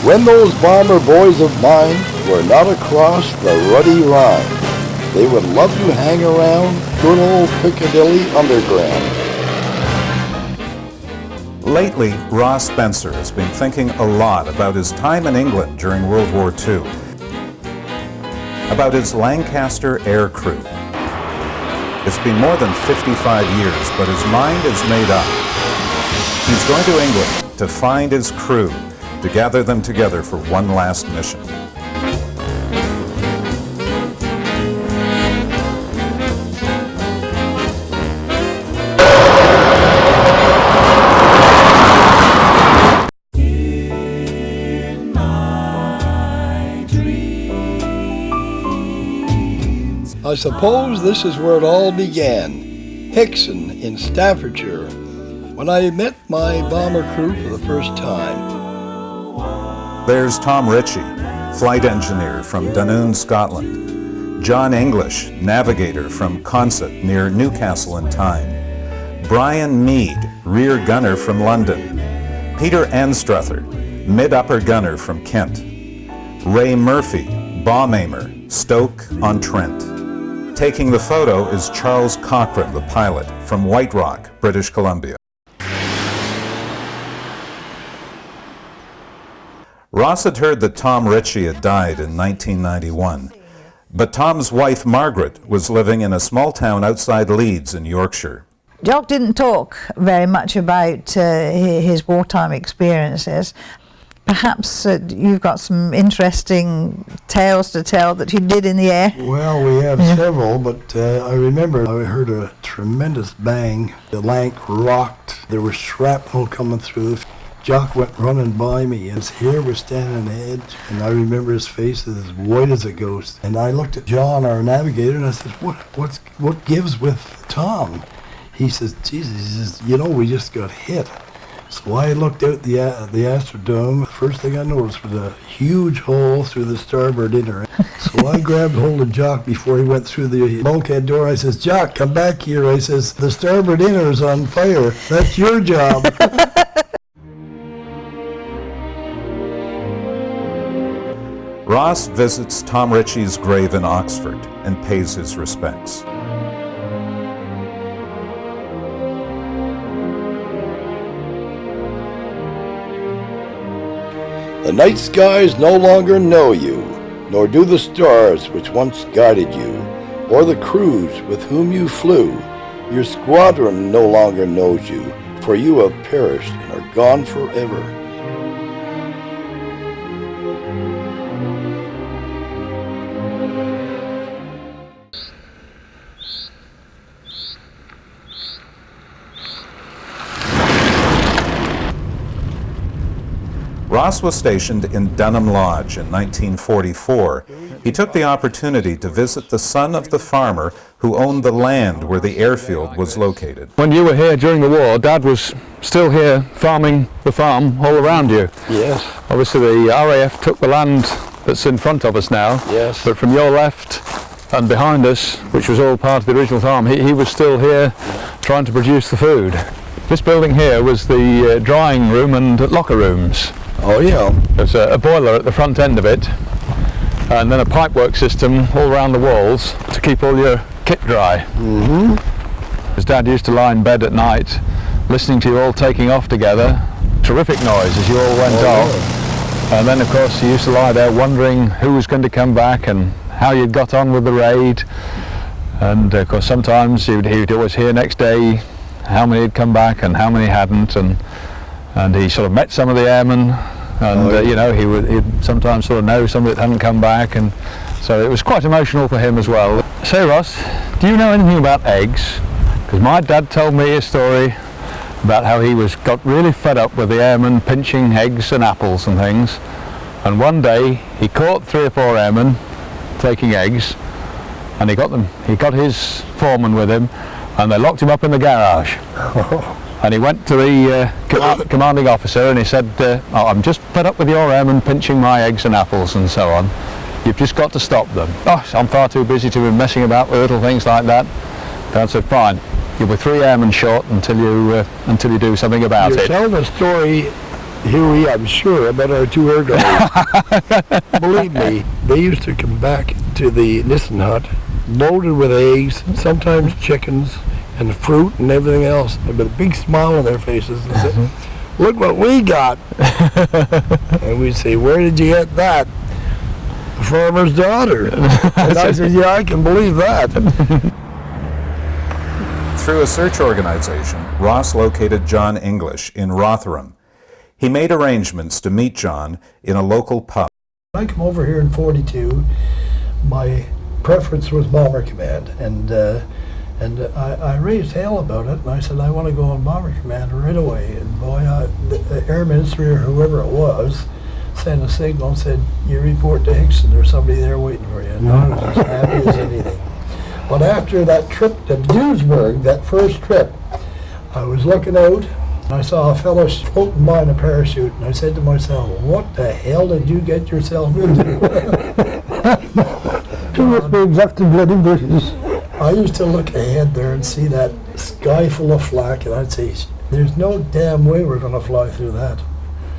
When those bomber boys of mine were not across the ruddy Rhine, they would love to hang around good old Piccadilly Underground. Lately, Ross Spencer has been thinking a lot about his time in England during World War II, about his Lancaster air crew. It's been more than 55 years, but his mind is made up. He's going to England to find his crew, to gather them together for one last mission. I suppose this is where it all began, Hixon in Staffordshire, when I met my bomber crew for the first time. There's Tom Ritchie, flight engineer from Dunholme, Scotland. John English, navigator from Consett near Newcastle in Tyne. Brian Mead, rear gunner from London. Peter Anstruther, mid-upper gunner from Kent. Ray Murphy, bomb aimer, Stoke-on-Trent. Taking the photo is Charles Cochrane, the pilot, from White Rock, British Columbia. Ross had heard that Tom Ritchie had died in 1991, but Tom's wife, Margaret, was living in a small town outside Leeds in Yorkshire. Jock didn't talk very much about his wartime experiences. Perhaps you've got some interesting tales to tell that you did in the air. Well, we have several, but I remember I heard a tremendous bang. The Lanc rocked. There was shrapnel coming through. Jock went running by me. His hair was standing on the edge, and I remember his face was as white as a ghost. And I looked at John, our navigator, and I said, what gives with Tom? He says, Jesus, he says, you know, we just got hit. So I looked out the Astrodome. The first thing I noticed was a huge hole through the starboard inner. So I grabbed hold of Jock before he went through the bulkhead door. I says, Jock, come back here. I says, the starboard inner is on fire. That's your job. Ross visits Tom Ritchie's grave in Oxford and pays his respects. The night skies no longer know you, nor do the stars which once guided you, or the crews with whom you flew. Your squadron no longer knows you, for you have perished and are gone forever. Ross was stationed in Dunholme Lodge in 1944. He took the opportunity to visit the son of the farmer who owned the land where the airfield was located. When you were here during the war, Dad was still here farming the farm all around you. Yes. Obviously the RAF took the land that's in front of us now, yes. But from your left and behind us, which was all part of the original farm, he was still here trying to produce the food. This building here was the drying room and locker rooms. Oh yeah. There's a boiler at the front end of it, and then a pipework system all around the walls to keep all your kit dry. Mm-hmm. His dad used to lie in bed at night, listening to you all taking off together. Terrific noise as you all went off. Yeah. And then of course he used to lie there wondering who was going to come back and how you'd got on with the raid. And of course sometimes he'd always hear next day how many had come back and how many hadn't. And he sort of met some of the airmen, and you know, he'd sometimes sort of know somebody that hadn't come back, and so it was quite emotional for him as well. Say, Ross, do you know anything about eggs? Because my dad told me a story about how he got really fed up with the airmen pinching eggs and apples and things, and one day he caught 3 or 4 airmen taking eggs, and he got his foreman with him, and they locked him up in the garage. And he went to the commanding officer and he said, oh, I'm just fed up with your airmen pinching my eggs and apples and so on. You've just got to stop them. Oh, I'm far too busy to be messing about with little things like that. Dad said, fine, you'll be 3 airmen short until you do something about it. You're telling a story Here we, I'm sure, about our two air guys. Believe me, they used to come back to the Nissen hut loaded with eggs, sometimes chickens, and fruit and everything else, with a big smile on their faces and said, "Look what we got." And we'd say, "Where did you get that?" "The farmer's daughter." And I said, "Yeah, I can believe that." Through a search organization, Ross located John English in Rotherham. He made arrangements to meet John in a local pub. When I come over here in '42, my preference was Bomber Command, and I raised hell about it, and I said, "I want to go on Bomber Command right away." And boy, the Air Ministry or whoever it was sent a signal and said, "You report to Hickson, there's somebody there waiting for you." And I was as happy as anything. But after that trip to Duisburg, that first trip, I was looking out, and I saw a fellow floating by in a parachute, and I said to myself, "What the hell did you get yourself into?" You must be exhausted bloody bushes. I used to look ahead there and see that sky full of flak, and I'd say, "There's no damn way we're going to fly through that."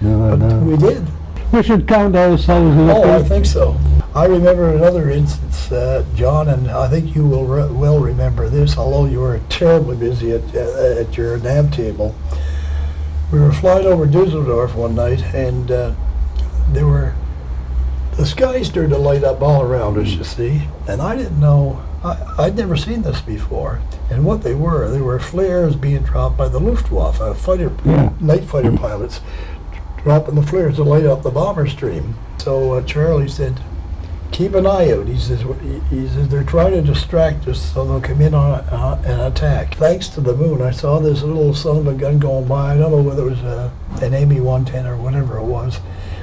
No, But we did. we should count ourselves lucky. Oh, I think so. I remember another instance, John, and I think you will well remember this, although you were terribly busy at your nav table. We were flying over Dusseldorf one night, and the sky started to light up all around us, you see, and I didn't know, I'd never seen this before. And what they were flares being dropped by the Luftwaffe, night fighter pilots, dropping the flares to light up the bomber stream. So Charlie said, "Keep an eye out." He says, "They're trying to distract us so they'll come in on an attack." Thanks to the moon, I saw this little son of a gun going by. I don't know whether it was an ME-110 or whatever it was,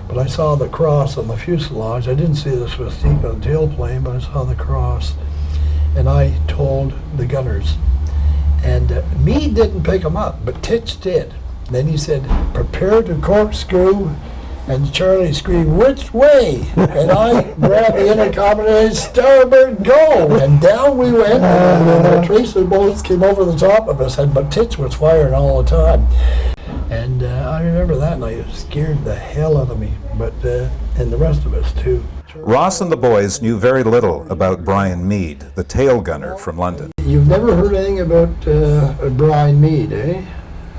but I saw the cross on the fuselage. I didn't see the swastika on the tailplane, but I saw the cross. And I told the gunners. And Meade didn't pick them up, but Titch did. Then he said, "Prepare to corkscrew." And Charlie screamed, "Which way?" And I grabbed the intercom and I said, "Starboard, go!" And down we went, and the tracer bullets came over the top of us, but Titch was firing all the time. And I remember that night. It scared the hell out of me, but and the rest of us too. Ross and the boys knew very little about Brian Meade, the tail gunner from London. You've never heard anything about Brian Meade, eh?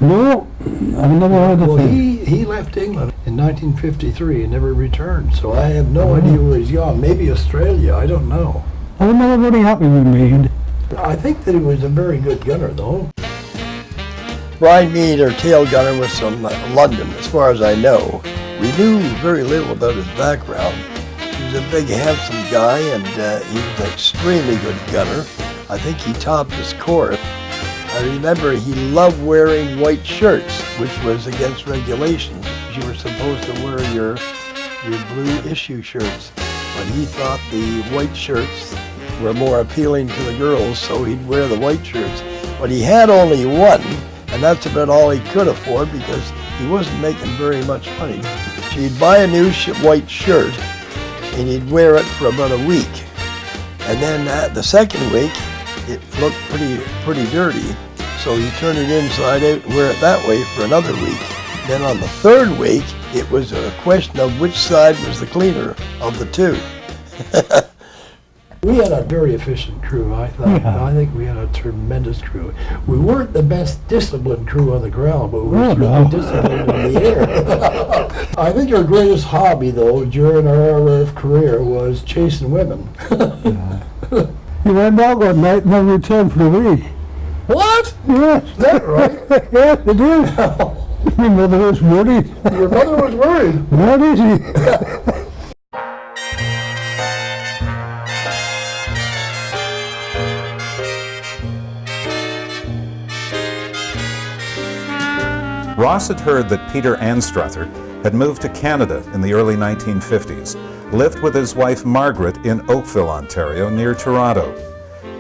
No, I've never heard of Well, him. he left England in 1953 and never returned, so I have no idea where he's gone. Maybe Australia, I don't know. I was never very happy with Meade. I think that he was a very good gunner, though. Brian Meade, our tail gunner, was from London, as far as I know. We knew very little about his background. He was a big, handsome guy, and he was an extremely good gunner. I think he topped his course. I remember he loved wearing white shirts, which was against regulations. You were supposed to wear your blue issue shirts, but he thought the white shirts were more appealing to the girls, so he'd wear the white shirts. But he had only one, and that's about all he could afford because he wasn't making very much money. So he'd buy a new white shirt, and he'd wear it for about a week. And then the second week, it looked pretty dirty, so he turned it inside out and wear it that way for another week. Then on the third week, it was a question of which side was the cleaner of the two. We had a very efficient crew, I thought. Yeah. I think we had a tremendous crew. We weren't the best disciplined crew on the ground, but we were certainly no. disciplined in the air. I think our greatest hobby, though, during our RAF career was chasing women. He went out one night and then returned for the week. What? Yes. Is that right? Yes, it is. My mother was worried. Your mother was worried. Where is he? Ross had heard that Peter Anstruther had moved to Canada in the early 1950s, lived with his wife Margaret in Oakville, Ontario, near Toronto.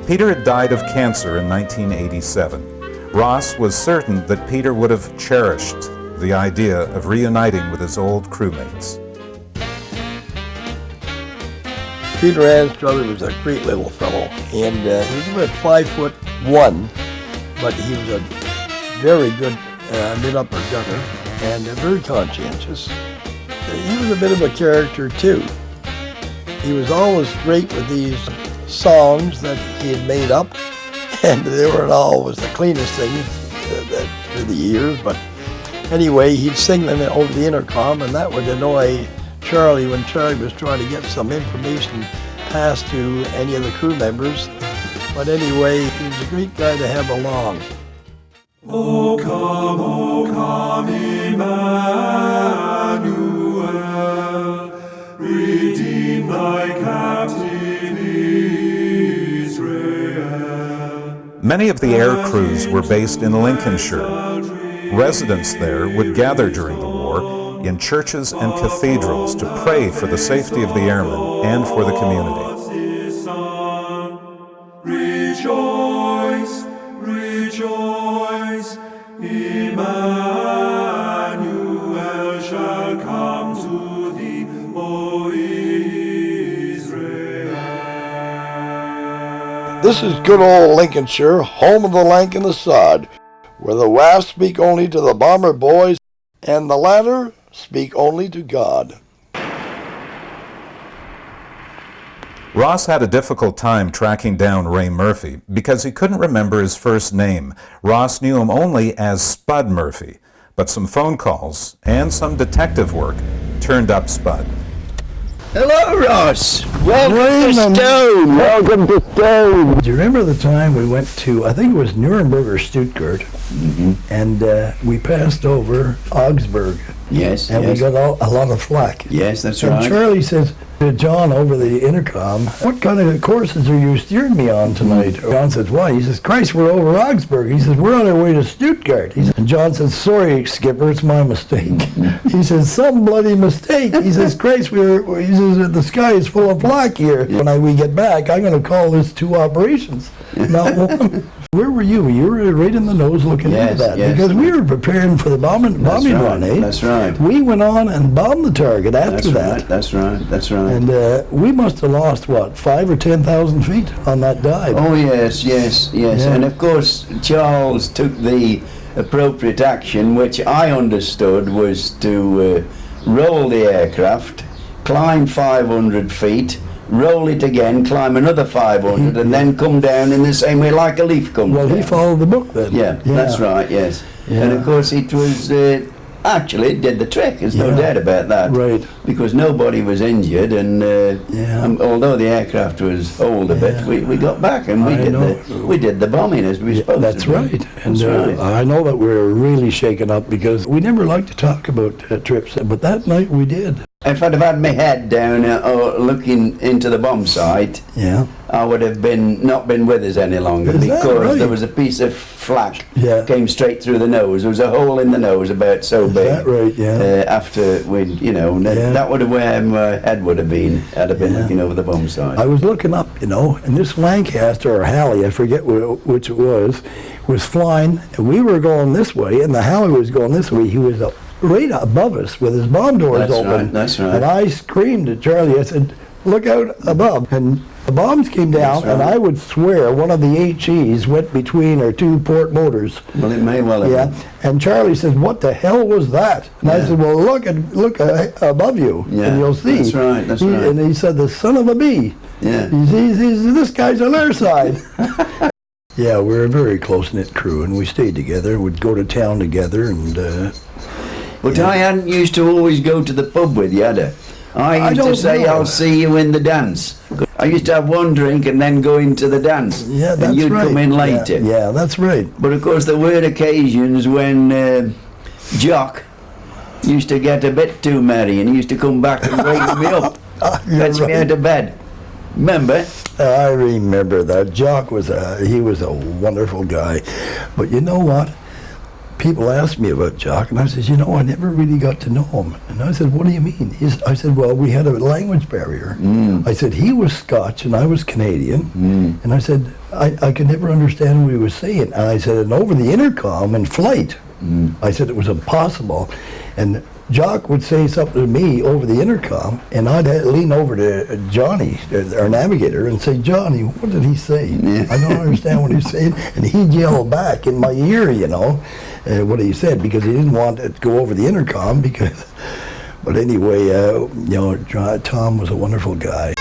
Peter had died of cancer in 1987. Ross was certain that Peter would have cherished the idea of reuniting with his old crewmates. Peter Anstruther was a great little fellow, and he was about 5'1", but he was a very good mid-upper gunner. and very conscientious. He was a bit of a character too. He was always great with these songs that he had made up, and they weren't always the cleanest things through the years, but anyway, he'd sing them over the intercom, and that would annoy Charlie when Charlie was trying to get some information passed to any of the crew members. But anyway, he was a great guy to have along. O come, Emmanuel, redeem thy captive Israel. Many of the air crews were based in Lincolnshire. Residents there would gather during the war in churches and cathedrals to pray for the safety of the airmen and for the community. Rejoice, rejoice, Emmanuel shall come to thee, O Israel. This is good old Lincolnshire, home of the lank and the sod, where the WAFs speak only to the bomber boys, and the latter speak only to God. Ross had a difficult time tracking down Ray Murphy because he couldn't remember his first name. Ross knew him only as Spud Murphy, but some phone calls and some detective work turned up Spud. Hello, Ross. Welcome to Raymond. Stone. Welcome to Stone. Do you remember the time we went to, I think it was Nuremberg or Stuttgart, and we passed over Augsburg, Yes, and yes. we got a lot of flack. Yes, that's And right. Charlie says to John over the intercom, "What kind of courses are you steering me on tonight?" John says, "Why?" He says, "Christ, we're over Augsburg." He says, "We're on our way to Stuttgart." He says, and John says, "Sorry, skipper, it's my mistake." He says, "Some bloody mistake." He says, "Christ, he says, the sky is full of black here. When we get back, I'm going to call this 2 operations, not one." Where were you? You were right in the nose looking Yes, into that, yes. because we were preparing for the bombing That's run, right, eh? that's right. We went on and bombed the target after That's that. right, that's right, that's right. And we must have lost, what, 5,000 or 10,000 feet on that dive? Oh, yes, yes, yes. Yeah. And of course, Charles took the appropriate action, which I understood was to roll the aircraft, climb 500 feet, roll it again, climb another 500, and then come down in the same way like a leaf comes Well, down. he followed the book then. Yeah, that's right, yes. Yeah. And of course it was, actually it did the trick, there's no Yeah. doubt about that. Right. Because nobody was injured, and Yeah. although the aircraft was old a bit, Yeah. we got back and I know. we did the bombing as we Yeah, supposed that's to do. right. And That's right. I know that we were really shaken up because we never liked to talk about trips, but that night we did. If I'd have had my head down looking into the bomb site, Yeah. I would have not been with us any longer, Is that because right? there was a piece of flak Yeah. came straight through the nose. There was a hole in the nose about so Is big. that right? Yeah. After we, Yeah. that would have where my head would have been. I'd have been Yeah. looking over the bomb site. I was looking up, and this Lancaster or Halley, I forget which it was flying, and we were going this way, and the Halley was going this way. He was right above us with his bomb doors That's open. right, that's right. And I screamed at Charlie, I said, "Look out above." And the bombs came down, That's right. and I would swear one of the HEs went between our 2 port motors. Well, it may well have Yeah, been. and Charlie says, "What the hell was that?" And I Yeah. said, "Well, look above you, Yeah, and you'll see." that's right, that's He- right. And he said, "The son of a bee." Yeah. He's this guy's on our side. Yeah, we're a very close-knit crew, and we stayed together. We'd go to town together, and But I hadn't used to always go to the pub with you, had I? I used don't to say, know. "I'll see you in the dance." I used to have one drink and then go into the dance. yeah, that's and you'd right. come in Yeah, later. Yeah, that's right. But of course, there were occasions when Jock used to get a bit too merry and he used to come back and wake me up, You're fetch me right. out of bed. Remember? I remember that. Jock was he was a wonderful guy, but you know what? People asked me about Jock, and I said, I never really got to know him. And I said, "What do you mean?" I said, "Well, we had a language barrier." I said, "He was Scotch and I was Canadian." And I said, I could never understand what he was saying. And I said, and over the intercom in flight, I said it was impossible. And Jock would say something to me over the intercom, and I'd lean over to Johnny, our navigator, and say, "Johnny, what did he say? I don't understand what he's saying." And he'd yell back in my ear, what he said, because he didn't want it to go over the intercom. Because, but anyway, Tom was a wonderful guy.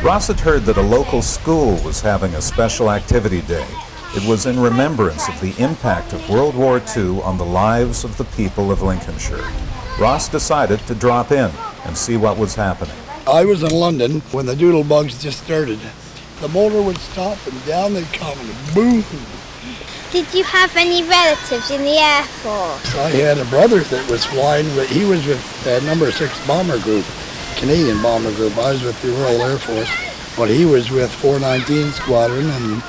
Ross had heard that a local school was having a special activity day. It was in remembrance of the impact of World War II on the lives of the people of Lincolnshire. Ross decided to drop in and see what was happening. I was in London when the doodlebugs just started. The motor would stop and down they'd come and boom. Did you have any relatives in the Air Force? I had a brother that was flying, he was with the number 6 bomber group, Canadian bomber group. I was with the Royal Air Force, but he was with 419 Squadron, and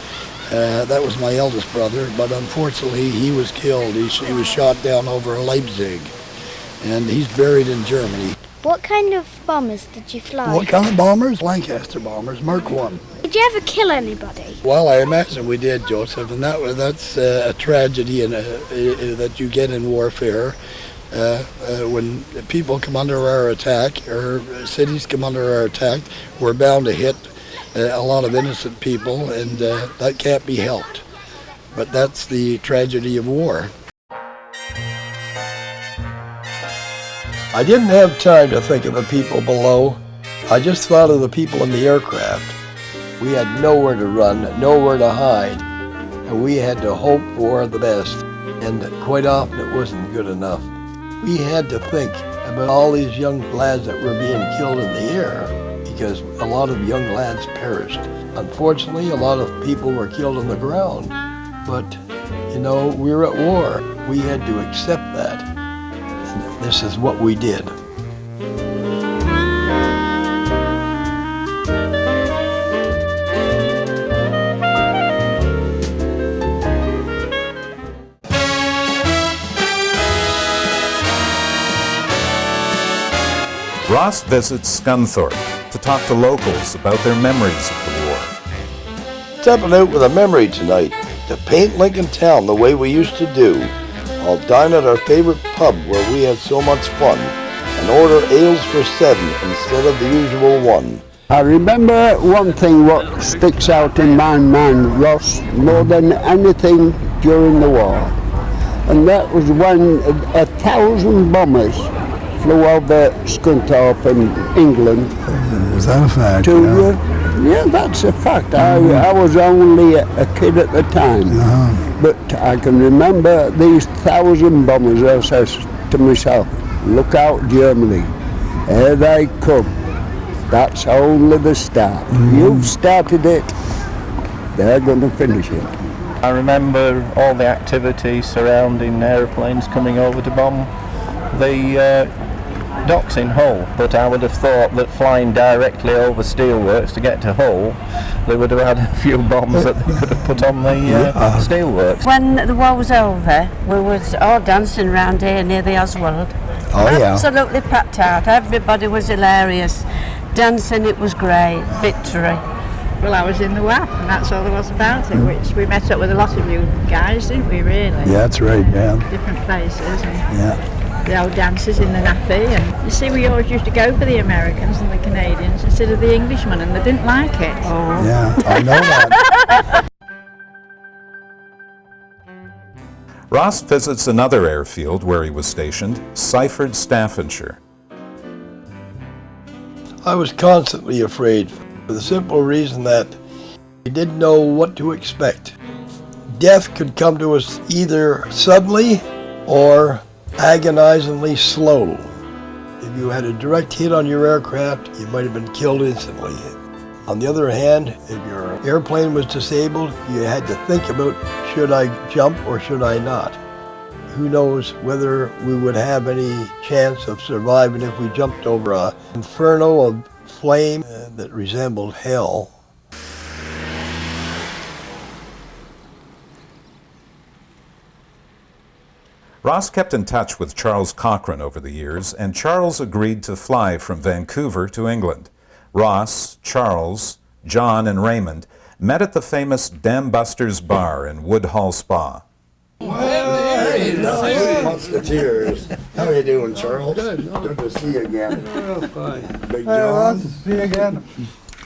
that was my eldest brother, but unfortunately he was killed. He was shot down over Leipzig, and he's buried in Germany. What kind of bombers did you fly? What kind of bombers? Lancaster bombers, Mark 1. Did you ever kill anybody? Well, I imagine we did, Joseph, and that's a tragedy that you get in warfare. When people come under our attack, or cities come under our attack, we're bound to hit a lot of innocent people, and that can't be helped. But that's the tragedy of war. I didn't have time to think of the people below. I just thought of the people in the aircraft. We had nowhere to run, nowhere to hide, and we had to hope for the best. And quite often it wasn't good enough. We had to think about all these young lads that were being killed in the air, because a lot of young lads perished. Unfortunately, a lot of people were killed on the ground. But, we were at war. We had to accept that. And this is what we did. Ross visits Scunthorpe to talk to locals about their memories of the war. Stepping out with a memory tonight to paint Lincoln Town the way we used to do. I'll dine at our favorite pub where we had so much fun and order ales for 7 instead of the usual 1. I remember one thing what sticks out in my mind, Ross, more than anything during the war. And that was when 1,000 bombers flew over Scunthorpe in England. Was that a fact? Yeah, that's a fact. I was only a kid at the time. But I can remember these 1,000 bombers. I says to myself, look out Germany, here they come. That's only the start. You've started it, they're going to finish it. I remember all the activity surrounding aeroplanes coming over to bomb the docks in Hull, but I would have thought that flying directly over steelworks to get to Hull, they would have had a few bombs that they could have put on the steelworks. When the war was over, we was all dancing around here near the Oswald. Absolutely packed out. Everybody was hilarious. Dancing, it was great. Victory. Well, I was in the WAF, and that's all there was about it, which we met up with a lot of you guys, didn't we, really? Yeah, that's right, yeah. Different places. And the old dances in the nappy, and you see, we always used to go for the Americans and the Canadians instead of the Englishmen, and they didn't like it. Oh. Yeah, I know that. Ross visits another airfield where he was stationed, Seiford, Staffordshire. I was constantly afraid for the simple reason that we didn't know what to expect. Death could come to us either suddenly or agonizingly slow. If you had a direct hit on your aircraft, you might have been killed instantly. On the other hand, if your airplane was disabled, you had to think about, should I jump or should I not? Who knows whether we would have any chance of surviving if we jumped over an inferno of flame that resembled hell. Ross kept in touch with Charles Cochrane over the years, and Charles agreed to fly from Vancouver to England. Ross, Charles, John, and Raymond met at the famous Dam Busters Bar in Woodhall Spa. Hey, Musketeers. How are you doing, Charles? Good to see you again. Fine. Big John. See you again.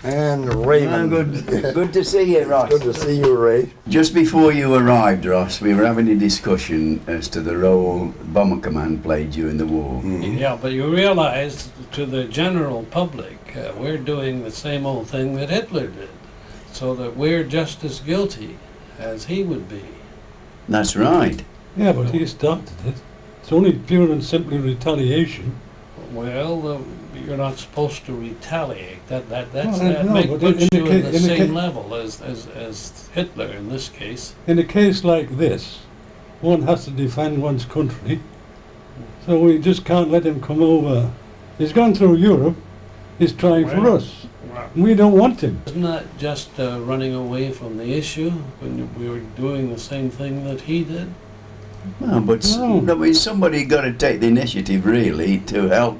And Raymond. Good to see you, Ross. Good to see you, Ray. Just before you arrived, Ross, we were having a discussion as to the role Bomber Command played during the war. Yeah, but you realise, to the general public, we're doing the same old thing that Hitler did, so that we're just as guilty as he would be. That's right. Yeah, but he started it. It's only pure and simply retaliation. Well, you're not supposed to retaliate. That no, puts you in the same level as Hitler in this case. In a case like this, one has to defend one's country. So we just can't let him come over. He's gone through Europe. He's trying for us. We don't want him. Isn't that just running away from the issue when we were doing the same thing that he did? Well, but somebody got to take the initiative, really, to help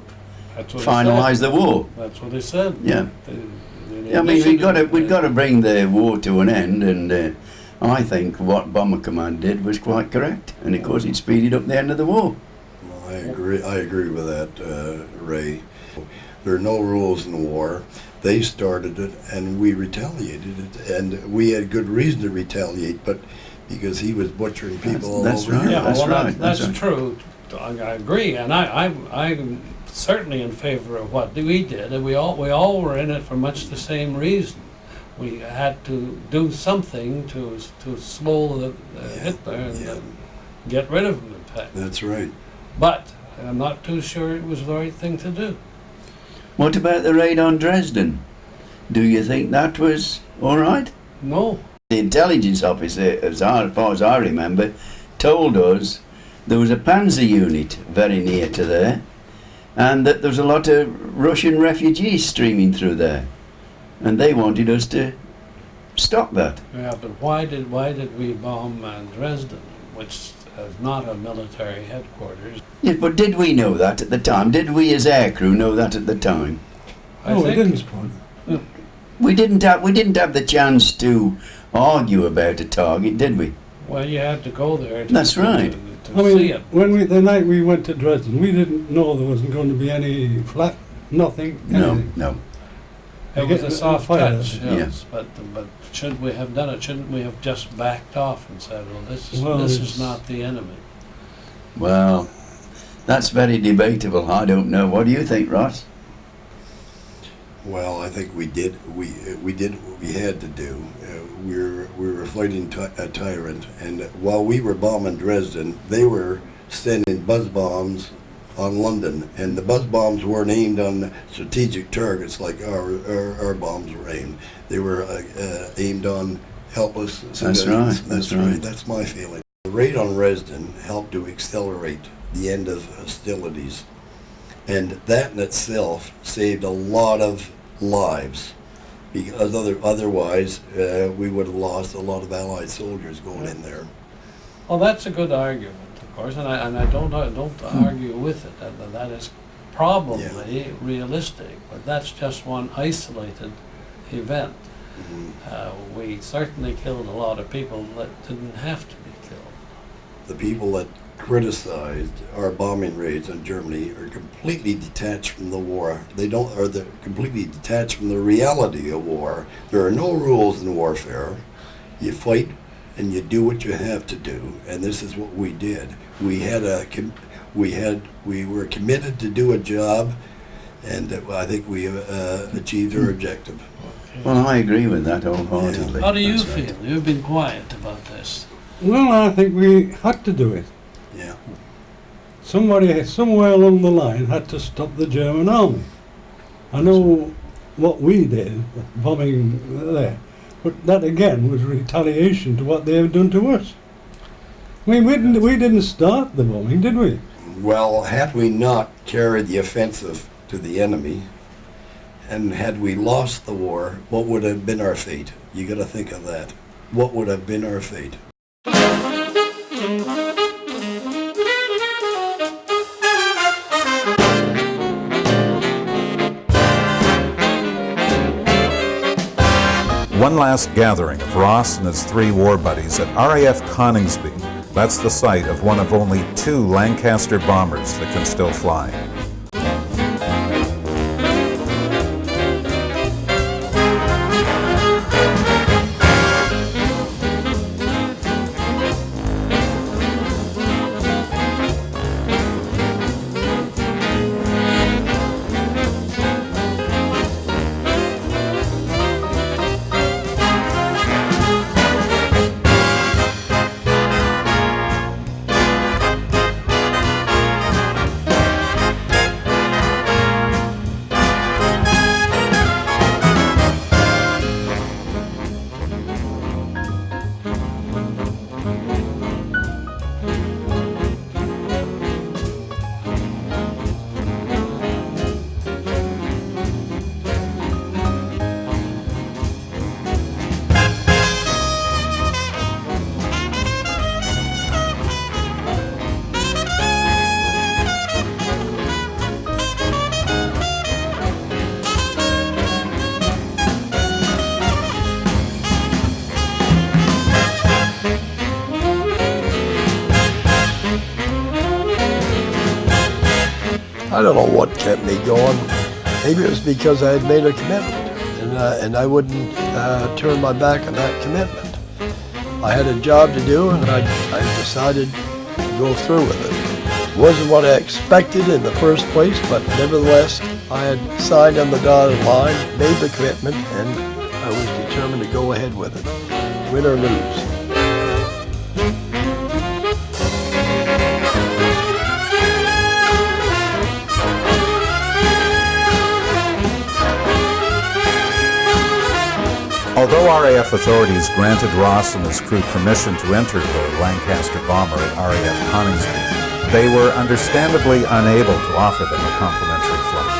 finalise the war. That's what he said. Yeah. I mean, we've got to bring the war to an end, and I think what Bomber Command did was quite correct, and of course it speeded up the end of the war. Well, I agree with that, Ray. There are no rules in war. They started it, and we retaliated it, and we had good reason to retaliate, but because he was butchering people all over right. here. Yeah, that's well, right. That's true. I agree, and I'm certainly in favour of what we did, and we all were in it for much the same reason. We had to do something to slow Hitler and get rid of him, in fact. That's right. But I'm not too sure it was the right thing to do. What about the raid on Dresden? Do you think that was all right? No. The intelligence officer, as far as I remember, told us there was a panzer unit very near to there, and that there was a lot of Russian refugees streaming through there, and they wanted us to stop that. Yeah, but why did we bomb Dresden, which is not a military headquarters? Yes, but did we know that at the time? Did we as aircrew know that at the time? We didn't. We didn't have the chance to argue about a target, did we? Well, you had to go there. That's right. To see it. The night we went to Dresden, we didn't know there wasn't going to be any flat, nothing. Anything. No. It was a soft touch, Yeah. yes. But should we have done it? Shouldn't we have just backed off and said, "Well, this is not the enemy"? Well, that's very debatable. I don't know. What do you think, Ross? Well, I think we did what we had to do. We were fighting a tyrant, and while we were bombing Dresden, they were sending buzz bombs on London, and the buzz bombs weren't aimed on strategic targets like our bombs were aimed. They were aimed on helpless civilians. That's right. That's my feeling. The raid on Dresden helped to accelerate the end of hostilities. And that in itself saved a lot of lives, because otherwise we would have lost a lot of Allied soldiers going in there. Well, that's a good argument, of course, and I don't argue with it. That is probably realistic, but that's just one isolated event. We certainly killed a lot of people that didn't have to be killed. The people that criticized our bombing raids on Germany are completely detached from the war. They're completely detached from the reality of war. There are no rules in warfare. You fight and you do what you have to do, and this is what we did. We were committed to do a job, and I think we achieved our objective. Well, I agree with that wholeheartedly. How do you feel? You've been quiet about this. Well, I think we had to do it. Yeah. Somebody somewhere along the line had to stop the German army. I know what we did, bombing there, but that again was retaliation to what they have done to us. We didn't start the bombing, did we? Well, had we not carried the offensive to the enemy, and had we lost the war, what would have been our fate? You got to think of that. What would have been our fate? One last gathering of Ross and his 3 war buddies at RAF Coningsby. That's the site of one of only 2 Lancaster bombers that can still fly. I don't know what kept me going. Maybe it was because I had made a commitment, and I wouldn't turn my back on that commitment. I had a job to do, and I decided to go through with it. It wasn't what I expected in the first place, but nevertheless, I had signed on the dotted line, made the commitment, and I was determined to go ahead with it, win or lose. Although RAF authorities granted Ross and his crew permission to enter the Lancaster bomber at RAF Coningsby, they were understandably unable to offer them a complimentary flight.